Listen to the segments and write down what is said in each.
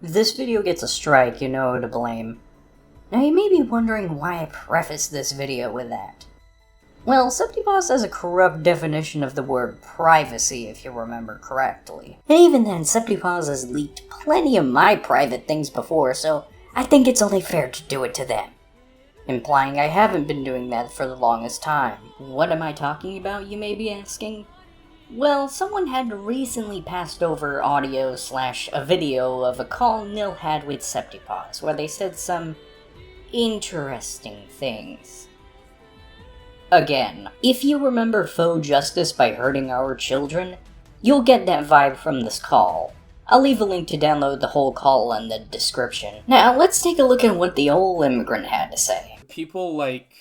If this video gets a strike, you know who to blame. Now you may be wondering why I prefaced this video with that. Well, SeptyPaws has a corrupt definition of the word privacy, if you remember correctly. And even then, SeptyPaws has leaked plenty of my private things before, so I think it's only fair to do it to them. Implying I haven't been doing that for the longest time. What am I talking about, you may be asking? Well, someone had recently passed over audio/a video of a call Nil had with SeptyPaws, where they said some interesting things. Again, if you remember faux justice by hurting our children, you'll get that vibe from this call. I'll leave a link to download the whole call in the description. Now, let's take a look at what the old immigrant had to say. People like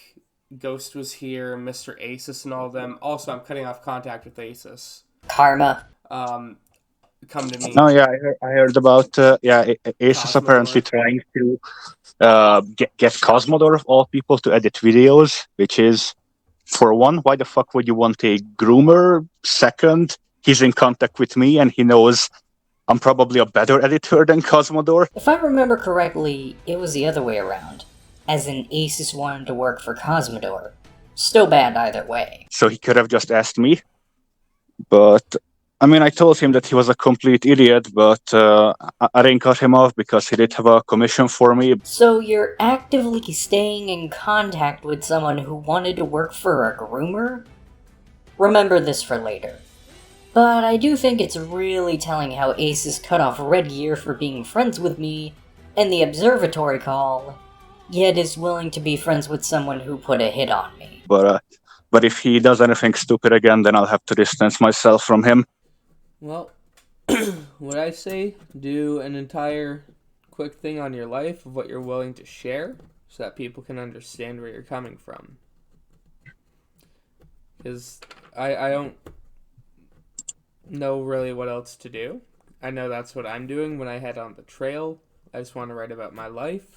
Ghost was here, Mr. Asus and all of them. Also, I'm cutting off contact with Asus. Karma. Come to me. Oh yeah, I heard about Asus apparently trying to get Cosmodor of all people to edit videos, which is, for one, why the fuck would you want a groomer? Second, he's in contact with me and he knows I'm probably a better editor than Cosmodor. If I remember correctly, it was the other way around. As in, Asus wanted to work for Cosmodor. Still bad either way. So he could have just asked me. But, I mean, I told him that he was a complete idiot, but I didn't cut him off because he did have a commission for me. So you're actively staying in contact with someone who wanted to work for a groomer? Remember this for later. But I do think it's really telling how Asus cut off Red Gear for being friends with me in the observatory call, yet is willing to be friends with someone who put a hit on me. But if he does anything stupid again, then I'll have to distance myself from him. Well, what I say, do an entire quick thing on your life of what you're willing to share so that people can understand where you're coming from. Because I don't know really what else to do. I know that's what I'm doing when I head on the trail. I just want to write about my life.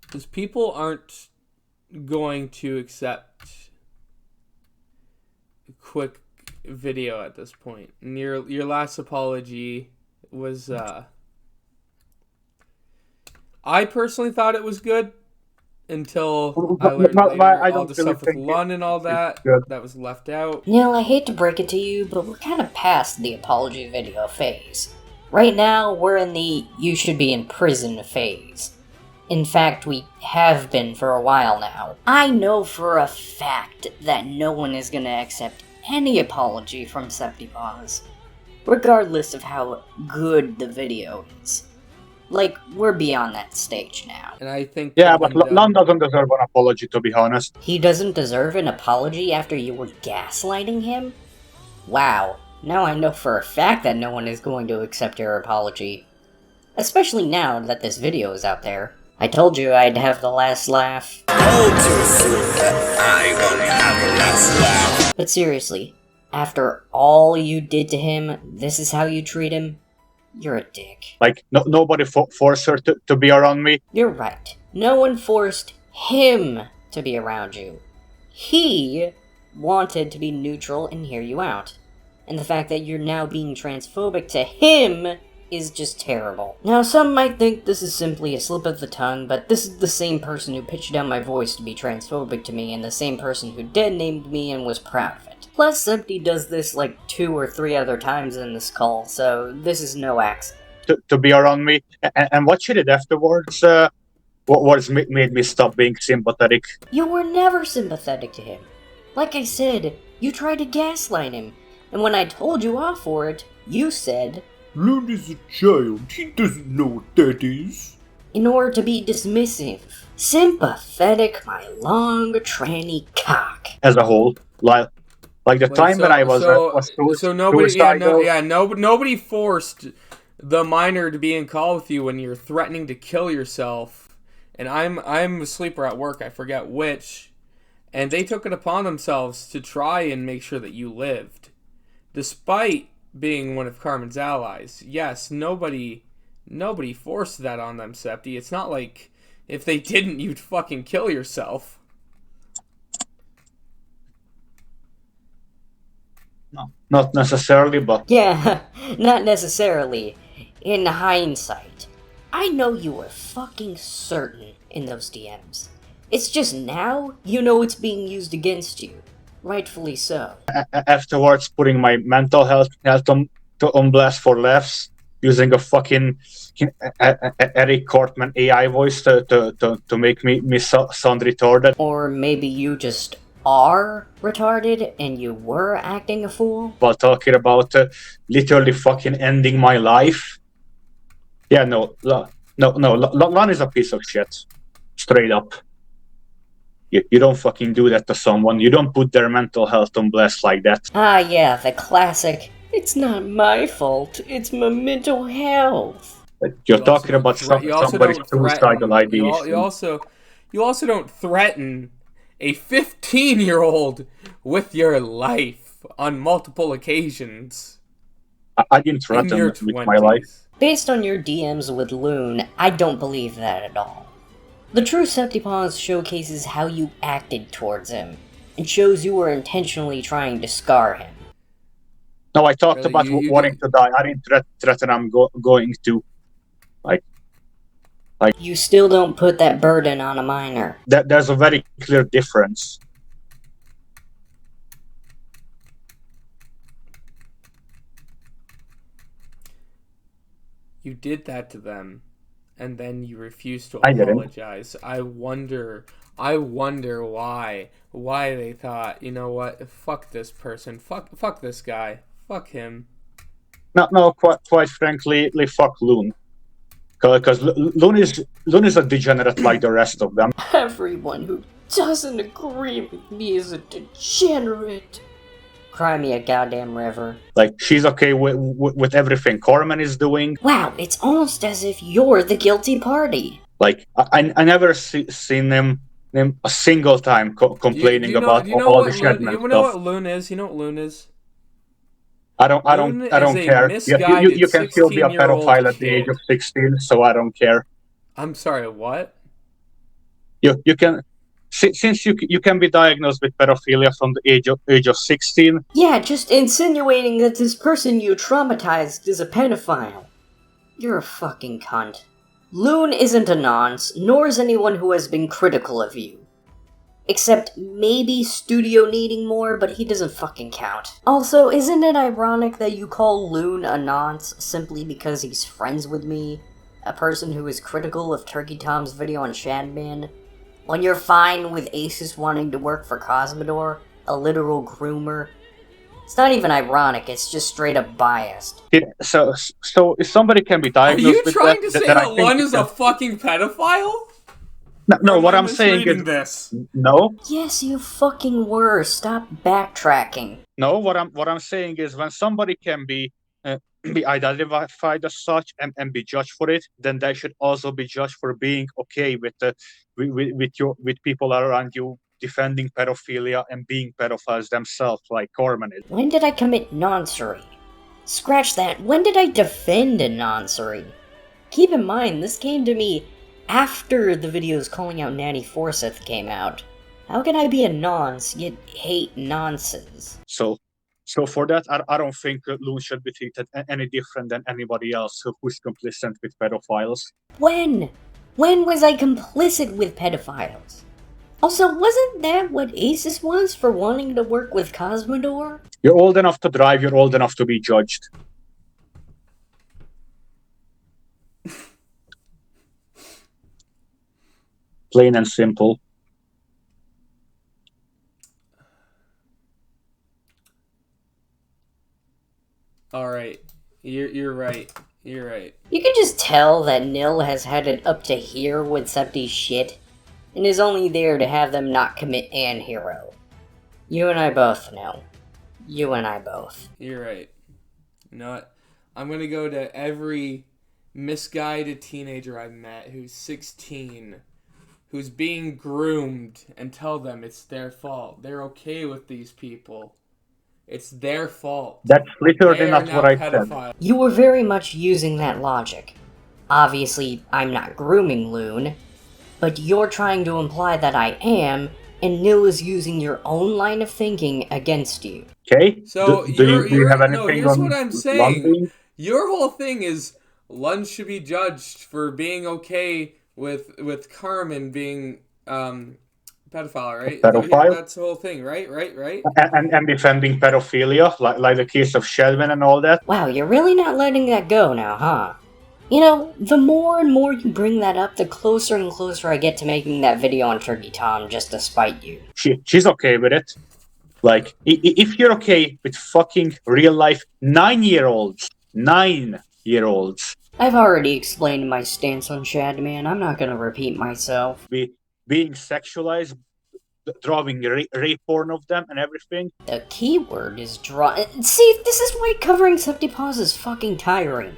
Because people aren't going to accept a quick video at this point. And your last apology was, I personally thought it was good until I learned later all the stuff with Lund and all that was left out. Neil, I hate to break it to you, but we're kind of past the apology video phase. Right now, we're in the you should be in prison phase. In fact, we have been for a while now. I know for a fact that no one is gonna accept any apology from SeptyPaws, regardless of how good the video is. Like, we're beyond that stage now. And I think... Yeah, but Lund doesn't deserve an apology, to be honest. He doesn't deserve an apology after you were gaslighting him? Wow, now I know for a fact that no one is going to accept your apology. Especially now that this video is out there. I told you I'd have the last laugh. But seriously, after all you did to him, this is how you treat him? You're a dick. Like, nobody forced her to be around me. You're right. No one forced him to be around you. He wanted to be neutral and hear you out. And the fact that you're now being transphobic to him is just terrible. Now, some might think this is simply a slip of the tongue, but this is the same person who pitched down my voice to be transphobic to me, and the same person who dead-named me and was proud of it. Plus, Septy does this like 2 or 3 other times in this call, so this is no accident. To be around me, and what she did afterwards, what made me stop being sympathetic. You were never sympathetic to him. Like I said, You tried to gaslight him, and when I told you off for it, you said, Loon is a child. He doesn't know what that is. in order to be dismissive, sympathetic, my long tranny cock. As a whole, like the Wait, time when I was suicidal. Nobody forced the minor to be in call with you when you're threatening to kill yourself. And I'm a sleeper at work, I forget which, and they took it upon themselves to try and make sure that you lived, despite being one of Carmen's allies. Yes, nobody forced that on them, Septy. It's not like if they didn't, you'd fucking kill yourself. No, not necessarily, but Yeah, not necessarily. In hindsight, I know you were fucking certain in those DMs. It's just now you know it's being used against you. Rightfully so. afterwards putting my mental health on blast for laughs, using a fucking Eric Cartman AI voice to make me sound retarded. Or maybe you just are retarded and you were acting a fool? While talking about literally fucking ending my life. Yeah, no, Lon is a piece of shit. Straight up. You don't fucking do that to someone. You don't put their mental health on blast like that. Ah, yeah, the classic, it's not my fault, it's my mental health. You're talking about somebody's suicidal ideation. You also don't threaten a 15-year-old with your life on multiple occasions. I didn't threaten with my life. Based on your DMs with Loon, I don't believe that at all. The true SeptyPaws showcases how you acted towards him, and shows you were intentionally trying to scar him. No, I talked about wanting to die. I didn't threaten I'm going to. Like. You still don't put that burden on a minor. There's a very clear difference. You did that to them, and then you refused to apologize. I wonder why they thought, you know what, fuck this person, fuck this guy, fuck him. No, quite frankly, fuck Loon. Because Loon is a degenerate like the rest of them. Everyone who doesn't agree with me is a degenerate. Cry me a goddamn river. Like, she's okay with everything Corman is doing. Wow, it's almost as if you're the guilty party. Like, I never seen them a single time complaining about all the Shedman stuff. You know what Loon is? You know what Loon is? I don't care. You can still be a pedophile at the age of 16, so I don't care. I'm sorry, what? You can, since you can be diagnosed with pedophilia from the age of 16. Yeah, just insinuating that this person you traumatized is a pedophile. You're a fucking cunt. Loon isn't a nonce, nor is anyone who has been critical of you. Except maybe Studio needing more, but he doesn't fucking count. Also, isn't it ironic that you call Loon a nonce simply because he's friends with me? A person who is critical of Turkey Tom's video on Shadman? When you're fine with Asus wanting to work for Cosmodor, a literal groomer? It's not even ironic, it's just straight up biased. So if somebody can be diagnosed with that... Are you trying to say that Lun is a fucking pedophile? No, what I'm saying is... this? No. Yes, you fucking were. Stop backtracking. No, what I'm saying is when somebody can be identified as such and be judged for it, then they should also be judged for being okay with people around you defending pedophilia and being pedophiles themselves, like Corman is. When did I commit noncery? Scratch that. When did I defend a noncery? Keep in mind, this came to me after the videos calling out Natty Forsyth came out. How can I be a nonce yet hate nonces? So for that, I don't think Loon should be treated any different than anybody else who's complicit with pedophiles. When? When was I complicit with pedophiles? Also, wasn't that what Asus was for wanting to work with Cosmodor? You're old enough to drive, you're old enough to be judged. Plain and simple. All right. You're right. You're right. You can just tell that Nil has had it up to here with Septi's shit, and is only there to have them not commit an hero. You and I both know. You and I both. You're right. You know what? I'm going to go to every misguided teenager I've met who's 16, who's being groomed, and tell them it's their fault. They're okay with these people. It's their fault. That's literally They are not now what I said. pedophiles. You were very much using that logic. Obviously, I'm not grooming Loon, but you're trying to imply that I am, and Nil is using your own line of thinking against you. Okay? So Do you have anything here's on what I'm saying. London? Your whole thing is Lund should be judged for being okay with Carmen being pedophile, right? Pedophile? That's the whole thing, right? And defending pedophilia, like the case of Sheldon and all that. Wow, you're really not letting that go now, huh? You know, the more and more you bring that up, the closer and closer I get to making that video on Turkey Tom just to spite you. She's okay with it. Like, if you're okay with fucking real life 9-year-olds, 9-year-olds, I've already explained my stance on Shadman, I'm not gonna repeat myself. being sexualized, drawing rape porn of them and everything. The keyword is draw. See, this is why covering SeptyPaws is fucking tiring.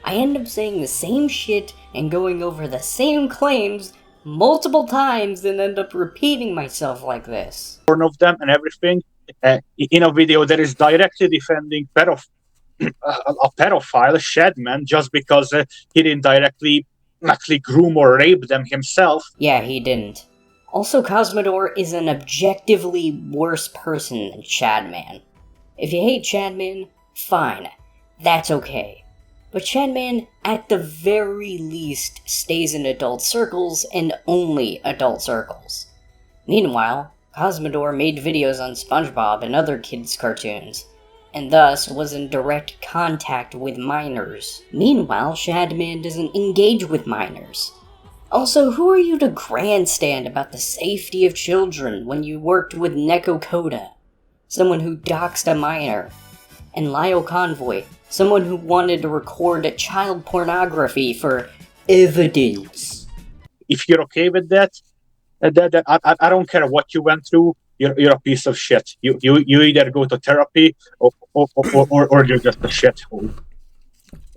I end up saying the same shit and going over the same claims multiple times and end up repeating myself like this. Porn of them and everything. In a video that is directly defending a pedophile, Shadman, just because he didn't directly actually groom or rape them himself. Yeah, he didn't. Also, Cosmodor is an objectively worse person than Shadman. If you hate Shadman, fine. That's okay. But Shadman, at the very least, stays in adult circles and only adult circles. Meanwhile, Cosmodor made videos on SpongeBob and other kids' cartoons, and thus was in direct contact with minors. Meanwhile, Shadman doesn't engage with minors. Also, who are you to grandstand about the safety of children when you worked with Neko Koda, someone who doxed a minor, and Lyle Convoy, someone who wanted to record child pornography for evidence? If you're okay with that, I don't care what you went through. You're a piece of shit. You either go to therapy or you're just a shithole.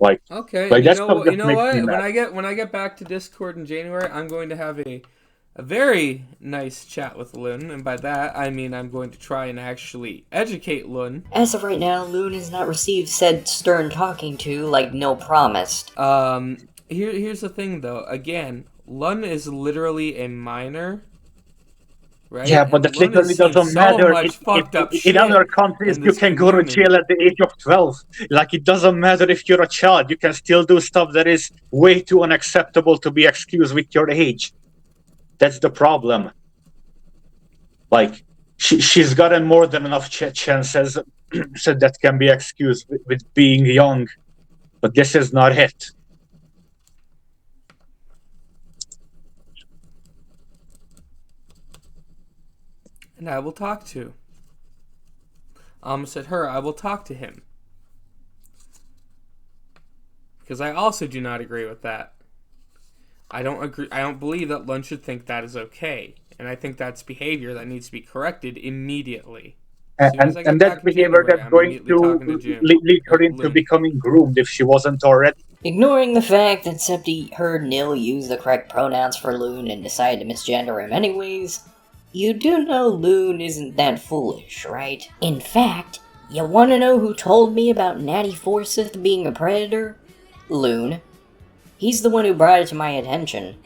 Like, Okay. like You that's know stuff that what? makes me mad. When I get back to Discord in January, I'm going to have a very nice chat with Lun, and by that I mean I'm going to try and actually educate Lun. As of right now, Loon has not received said stern talking to like Nil promised. Here's the thing though. Again, Lun is literally a minor. Right? Yeah, but that literally doesn't matter. In other countries, you can go to jail at the age of 12. Like, it doesn't matter if you're a child. You can still do stuff that is way too unacceptable to be excused with your age. That's the problem. Like, she's gotten more than enough chances so that can be excused with being young. But this is not it. And I will talk to. Said her, I will talk to him. Because I also do not agree with that. I don't believe that Lund should think that is okay. And I think that's behavior that needs to be corrected immediately. And that behavior that's going to lead her into becoming groomed if she wasn't already. Ignoring the fact that Septy heard Nil use the correct pronouns for Loon and decided to misgender him anyways, you do know Loon isn't that foolish, right? In fact, you wanna know who told me about Natty Forsyth being a predator? Loon. He's the one who brought it to my attention.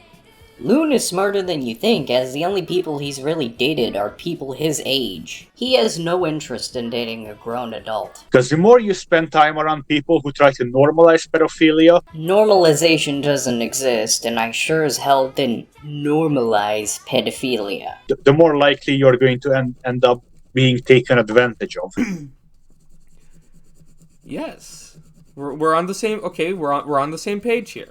Loon is smarter than you think, as the only people he's really dated are people his age. He has no interest in dating a grown adult. Because the more you spend time around people who try to normalize pedophilia... Normalization doesn't exist, and I sure as hell didn't normalize pedophilia. The more likely you're going to end up being taken advantage of. Yes. We're on the same... Okay, we're on the same page here.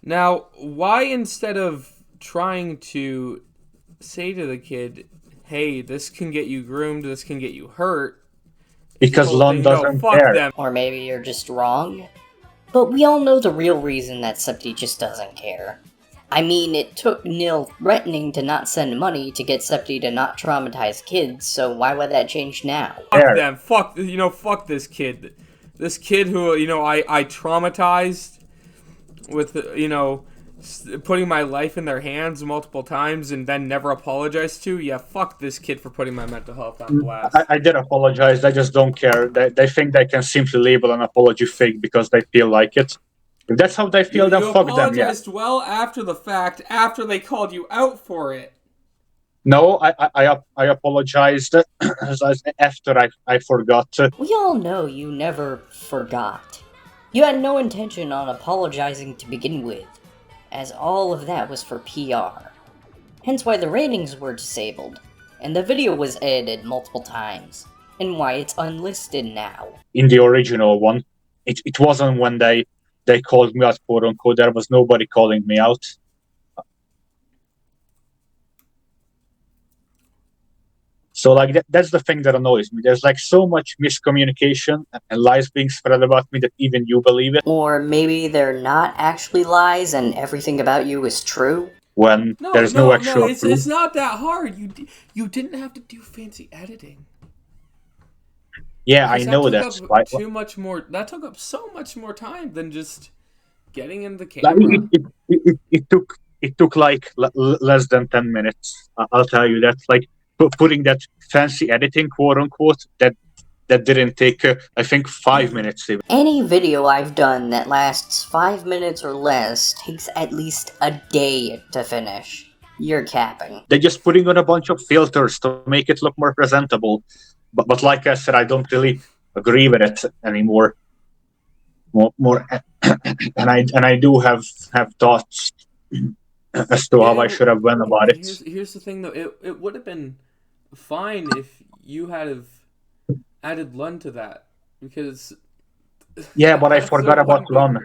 Now, why instead of trying to say to the kid, hey, this can get you groomed, this can get you hurt, Because people Lon think, doesn't fuck care. them. Or maybe you're just wrong? But we all know the real reason that Septy just doesn't care. I mean, it took Nil threatening to not send money to get Septy to not traumatize kids, so why would that change now? Fuck them. Fuck this kid. This kid who, I traumatized with, putting my life in their hands multiple times and then never apologized to. Yeah, fuck this kid for putting my mental health on blast. I did apologize. They just don't care. They think they can simply label an apology fake because they feel like it. If that's how they feel, then fuck them. Yeah. You apologized well after the fact, after they called you out for it. No, I apologized after I forgot. We all know you never forgot. You had no intention on apologizing to begin with, as all of that was for PR. Hence why the ratings were disabled, and the video was edited multiple times, and why it's unlisted now. In the original one, it wasn't when they called me out, quote unquote. There was nobody calling me out. So that's the thing that annoys me. There's so much miscommunication and lies being spread about me that even you believe it. Or maybe they're not actually lies and everything about you is true? When there's no actual proof. It's not that hard. You didn't have to do fancy editing. Yeah, I know that. That took up so much more time than just getting in the camera. It took less than 10 minutes. I'll tell you that. Putting that fancy editing, quote unquote, that didn't take, I think, 5 minutes even. Any video I've done that lasts 5 minutes or less takes at least a day to finish. You're capping. They're just putting on a bunch of filters to make it look more presentable. But like I said, I don't really agree with it anymore. More, and I do have thoughts as to how I should have went about it. Here's the thing, though. It would have been fine if you had have added Lun to that, because... Yeah, but I forgot about Lun.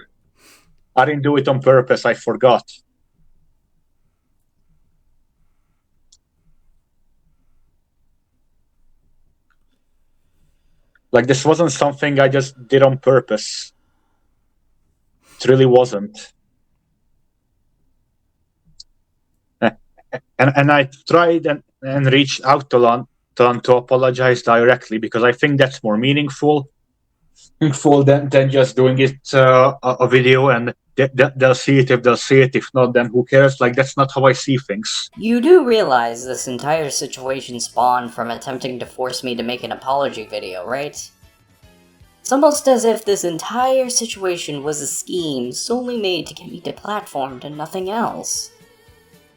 I didn't do it on purpose. I forgot. This wasn't something I just did on purpose. It really wasn't. And I tried and reached out to Lon to apologize directly, because I think that's more meaningful than just doing it a video and they'll see it if they'll see it. If not, then who cares? That's not how I see things. You do realize this entire situation spawned from attempting to force me to make an apology video, right? It's almost as if this entire situation was a scheme solely made to get me deplatformed and nothing else.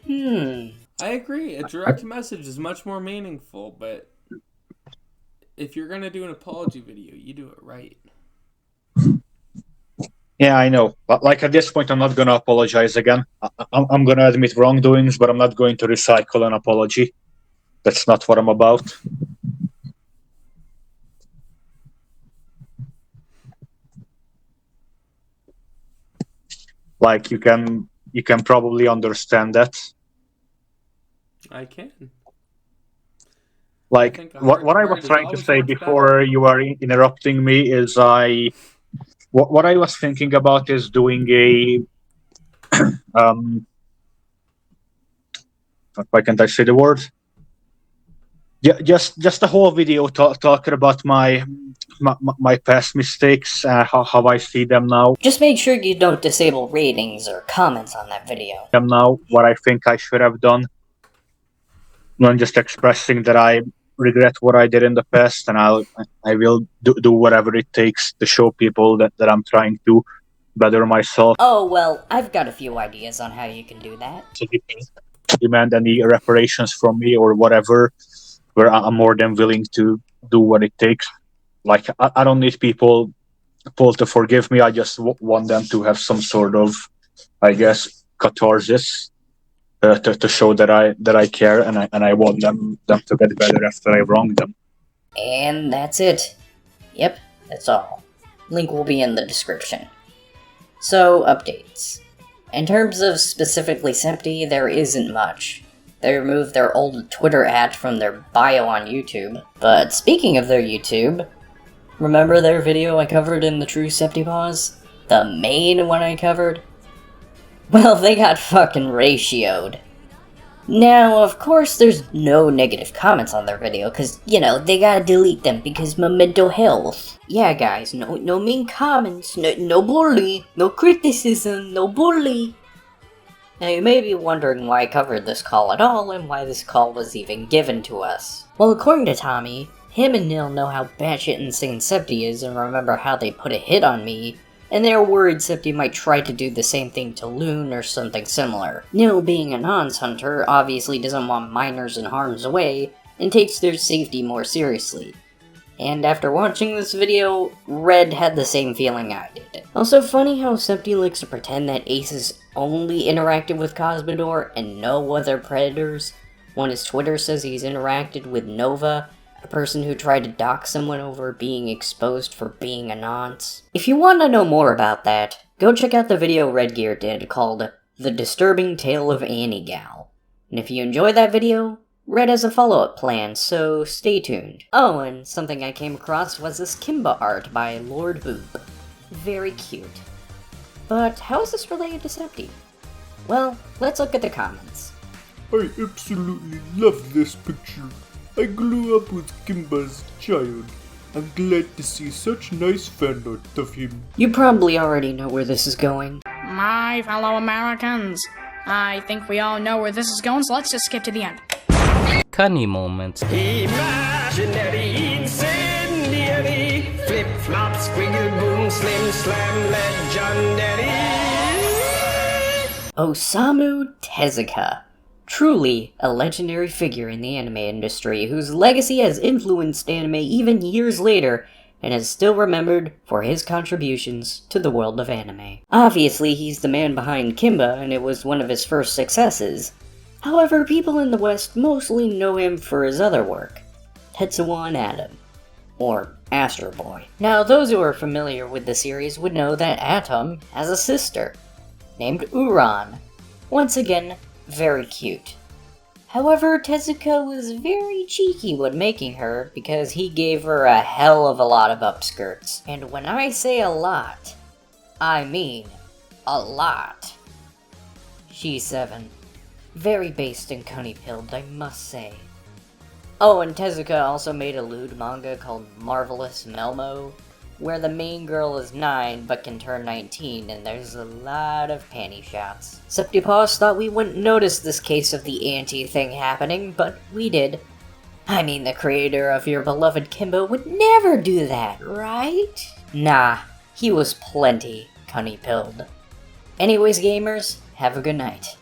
I agree. A direct message is much more meaningful, but if you're going to do an apology video, you do it right. Yeah, I know. But at this point, I'm not going to apologize again. I'm going to admit wrongdoings, but I'm not going to recycle an apology. That's not what I'm about. You can probably understand that. I can. What I was trying to say before you are interrupting me is what I was thinking about is doing a why can't I say the word? Yeah, just a whole video talking about my past mistakes, how I see them now. Just make sure you don't disable ratings or comments on that video. Now, what I think I should have done. Not just expressing that I regret what I did in the past, and I will do whatever it takes to show people that I'm trying to better myself. Oh, well, I've got a few ideas on how you can do that. To demand any reparations from me or whatever, where I'm more than willing to do what it takes. I don't need people to forgive me. I just want them to have some sort of, I guess, catharsis. To show that I care, and I want them to get better after I wronged them. And that's it. Yep, that's all. Link will be in the description. So, updates. In terms of specifically Septy, there isn't much. They removed their old Twitter ad from their bio on YouTube. But speaking of their YouTube, Remember their video I covered in the True SeptyPaws? The main one I covered? Well, they got fucking ratioed. Now, of course, there's no negative comments on their video, because, you know, they gotta delete them because my mental health. Yeah, guys, no mean comments, no bully, no criticism, no bully. Now, you may be wondering why I covered this call at all, and why this call was even given to us. Well, according to Tommy, him and Nil know how batshit insane Septy is, and remember how they put a hit on me, and they're worried Septy might try to do the same thing to Loon or something similar. Nil, being a nonce hunter, obviously doesn't want minors in harm's way, and takes their safety more seriously. And after watching this video, Red had the same feeling I did. Also funny how Septy likes to pretend that Aces only interacted with Cosmodor and no other predators, when his Twitter says he's interacted with Nova, a person who tried to dock someone over being exposed for being a nonce. If you want to know more about that, go check out the video Redgear did called The Disturbing Tale of Annie Gal. And if you enjoy that video, Red has a follow-up plan, so stay tuned. Oh, and something I came across was this Kimba art by Lord Boop. Very cute. But how is this related to Septy? Well, let's look at the comments. I absolutely love this picture. I grew up with Kimba as a child. I'm glad to see such nice fan art of him. You probably already know where this is going. My fellow Americans, I think we all know where this is going, so let's just skip to the end. Cunny moments. Imaginary, incendiary, flip-flop, squiggle, boom, slim, slam, legendary. Osamu Tezuka. Truly a legendary figure in the anime industry, whose legacy has influenced anime even years later, and is still remembered for his contributions to the world of anime. Obviously, he's the man behind Kimba, and it was one of his first successes. However, people in the West mostly know him for his other work, Tetsuo and Atom, or Astro Boy. Now, those who are familiar with the series would know that Atom has a sister, named Uran. Once again, very cute. However, Tezuka was very cheeky when making her, because he gave her a hell of a lot of upskirts. And when I say a lot, I mean a lot. She's 7. Very based and cunny-pilled, I must say. Oh, and Tezuka also made a lewd manga called Marvelous Melmo, where the main girl is 9 but can turn 19, and there's a lot of panty shots. SeptyPaws thought we wouldn't notice this case of the anti-thing happening, but we did. I mean, the creator of your beloved Kimbo would never do that, right? Nah, he was plenty cunny-pilled. Anyways, gamers, have a good night.